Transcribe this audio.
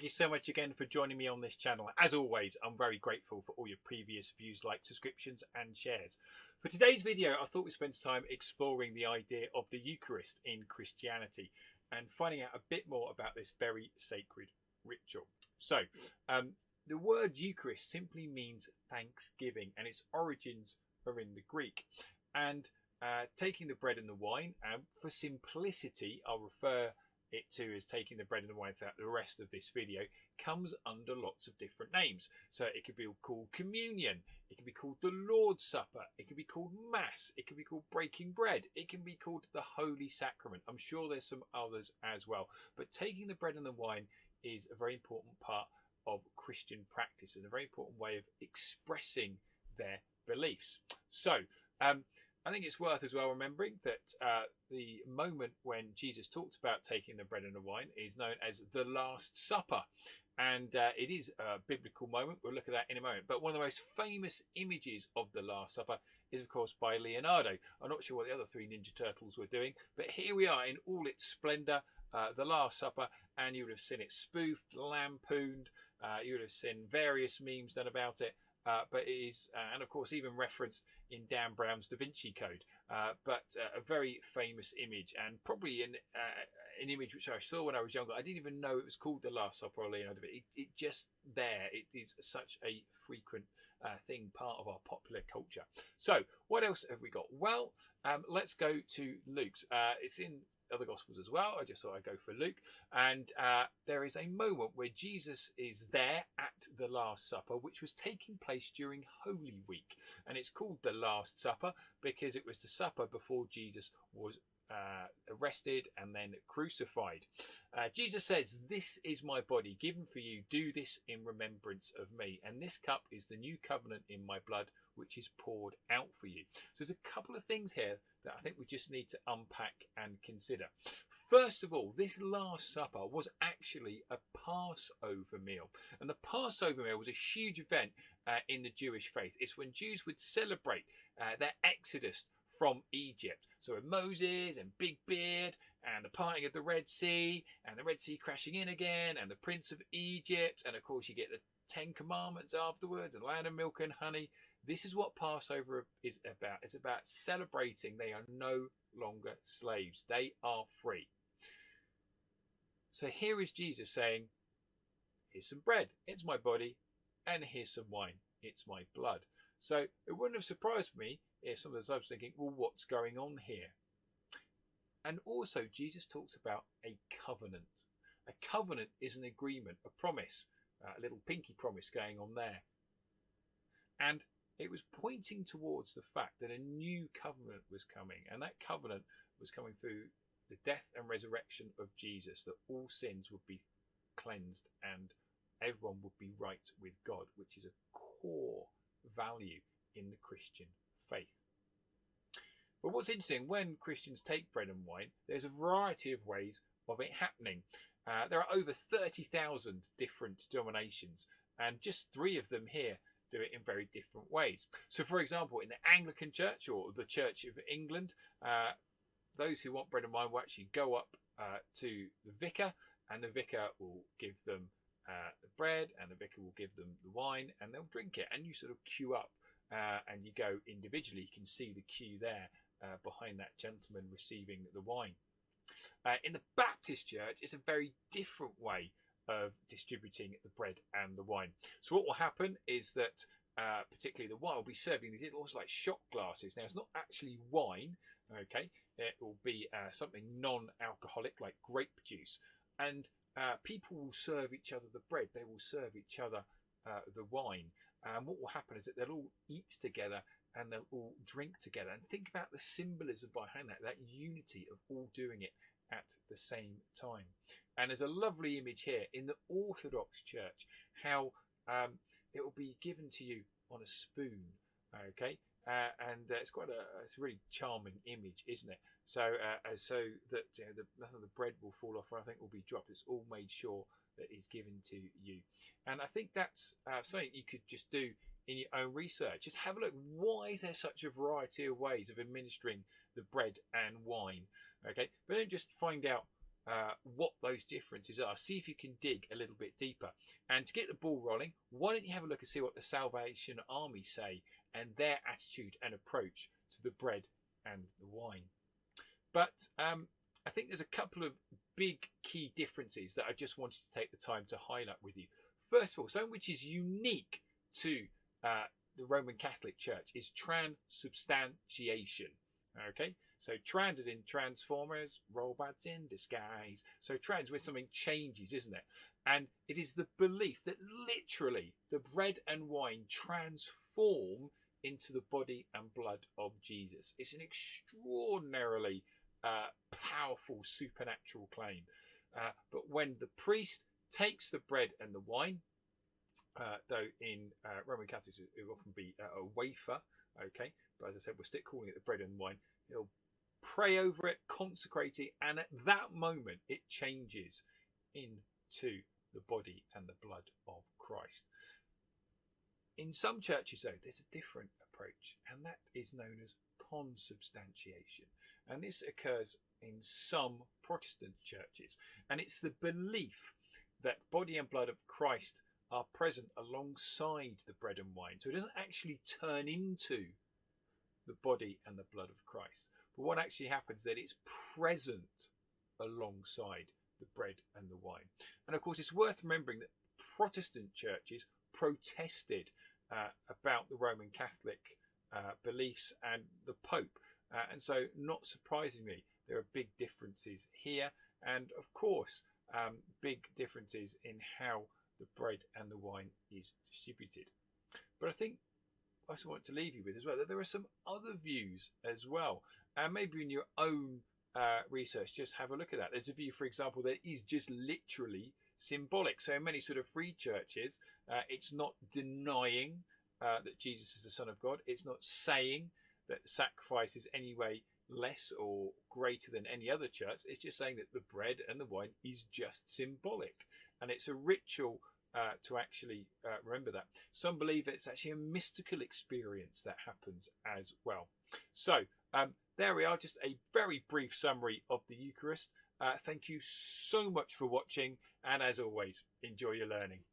you so much again for joining me on this channel. As always, I'm very grateful for all your previous views, likes, subscriptions and shares. For today's video, I thought we'd spend time exploring the idea of the Eucharist in Christianity and finding out a bit more about this very sacred ritual. So, the word Eucharist simply means thanksgiving, and its origins are in the Greek. And taking the bread and the wine, for simplicity, I'll refer it to as taking the bread and the wine throughout the rest of this video, comes under lots of different names. So it could be called communion, it could be called the Lord's Supper, it could be called Mass, it could be called breaking bread, it can be called the Holy Sacrament. I'm sure there's some others as well, but taking the bread and the wine is a very important part of Christian practice and a very important way of expressing their beliefs. So I think it's worth as well remembering that the moment when Jesus talked about taking the bread and the wine is known as the Last Supper. And it is a biblical moment. We'll look at that in a moment. But one of the most famous images of the Last Supper is, of course, by Leonardo. I'm not sure what the other three Ninja Turtles were doing, but here we are in all its splendour, the Last Supper, and you would have seen it spoofed, lampooned. You would have seen various memes done about it. But it is, and of course, even referenced in Dan Brown's Da Vinci Code. But a very famous image, and probably an image which I saw when I was younger. I didn't even know it was called the Last Supper or Leonardo. It just there. It is such a frequent thing, part of our popular culture. So, what else have we got? Well, let's go to Luke's. It's in other Gospels as well. I just thought I'd go for Luke. And there is a moment where Jesus is there at the Last Supper, which was taking place during Holy Week. And it's called the Last Supper because it was the supper before Jesus was arrested and then crucified. Jesus says, "This is my body given for you. Do this in remembrance of me. And this cup is the new covenant in my blood, which is poured out for you." So there's a couple of things here that I think we just need to unpack and consider. First of all, this Last Supper was actually a Passover meal. And the Passover meal was a huge event in the Jewish faith. It's when Jews would celebrate their exodus from Egypt. So with Moses and Big Beard and the parting of the Red Sea and the Red Sea crashing in again and the Prince of Egypt, and of course you get the 10 Commandments afterwards and land of milk and honey. This is what Passover is about. It's about celebrating they are no longer slaves. They are free. So here is Jesus saying, here's some bread, it's my body, and here's some wine, it's my blood. So it wouldn't have surprised me if sometimes I was thinking, well, what's going on here? And also Jesus talks about a covenant. A covenant is an agreement, a promise, a little pinky promise going on there. And it was pointing towards the fact that a new covenant was coming, and that covenant was coming through the death and resurrection of Jesus, that all sins would be cleansed and everyone would be right with God, which is a core value in the Christian faith. But what's interesting, when Christians take bread and wine, there's a variety of ways of it happening. There are over 30,000 different denominations, and just 3 of them here do it in very different ways. So, for example, in the Anglican Church or the Church of England, those who want bread and wine will actually go up to the vicar, and the vicar will give them the bread, and the vicar will give them the wine, and they'll drink it. And you sort of queue up, and you go individually. You can see the queue there behind that gentleman receiving the wine. In the Baptist Church, it's a very different way of distributing the bread and the wine. So what will happen is that particularly the wine will be served in these almost like shot glasses. Now, it's not actually wine, okay? It will be something non-alcoholic like grape juice. And people will serve each other the bread. They will serve each other the wine. And what will happen is that they'll all eat together and they'll all drink together. And think about the symbolism behind that unity of all doing it at the same time. And there's a lovely image here in the Orthodox Church, how it will be given to you on a spoon, okay? And it's quite it's a really charming image, isn't it? So so that nothing of the bread will fall off, or I think will be dropped. It's all made sure that is given to you. And I think that's something you could just do in your own research. Just have a look. Why is there such a variety of ways of administering the bread and wine? Okay, but don't just find out what those differences are. See if you can dig a little bit deeper. And to get the ball rolling, why don't you have a look and see what the Salvation Army say and their attitude and approach to the bread and the wine. But I think there's a couple of big key differences that I just wanted to take the time to highlight with you. First of all, something which is unique to the Roman Catholic Church is transubstantiation. Okay, so trans is in Transformers, robots in disguise. So trans when something changes, isn't it? And it is the belief that literally the bread and wine transform into the body and blood of Jesus. It's an extraordinarily powerful supernatural claim. But when the priest takes the bread and the wine, though in Roman Catholics it will often be a wafer, okay, but as I said, we'll stick calling it the bread and wine. He'll pray over it, consecrate it, and at that moment it changes into the body and the blood of Christ. In some churches, though, there's a different approach, and that is known as consubstantiation. And this occurs in some Protestant churches, and it's the belief that body and blood of Christ are present alongside the bread and wine. So it doesn't actually turn into the body and the blood of Christ. But what actually happens is that it's present alongside the bread and the wine. And of course, it's worth remembering that Protestant churches protested about the Roman Catholic beliefs and the Pope. And so, not surprisingly, there are big differences here. And of course, big differences in how the bread and the wine is distributed. But I think I also want to leave you with as well that there are some other views as well. And maybe in your own research, just have a look at that. There's a view, for example, that is just literally symbolic. So in many sort of free churches, it's not denying that Jesus is the Son of God. It's not saying that the sacrifice is any way less or greater than any other church. It's just saying that the bread and the wine is just symbolic. And it's a ritual to actually remember that. Some believe it's actually a mystical experience that happens as well. So there we are, just a very brief summary of the Eucharist. Thank you so much for watching, and as always, enjoy your learning.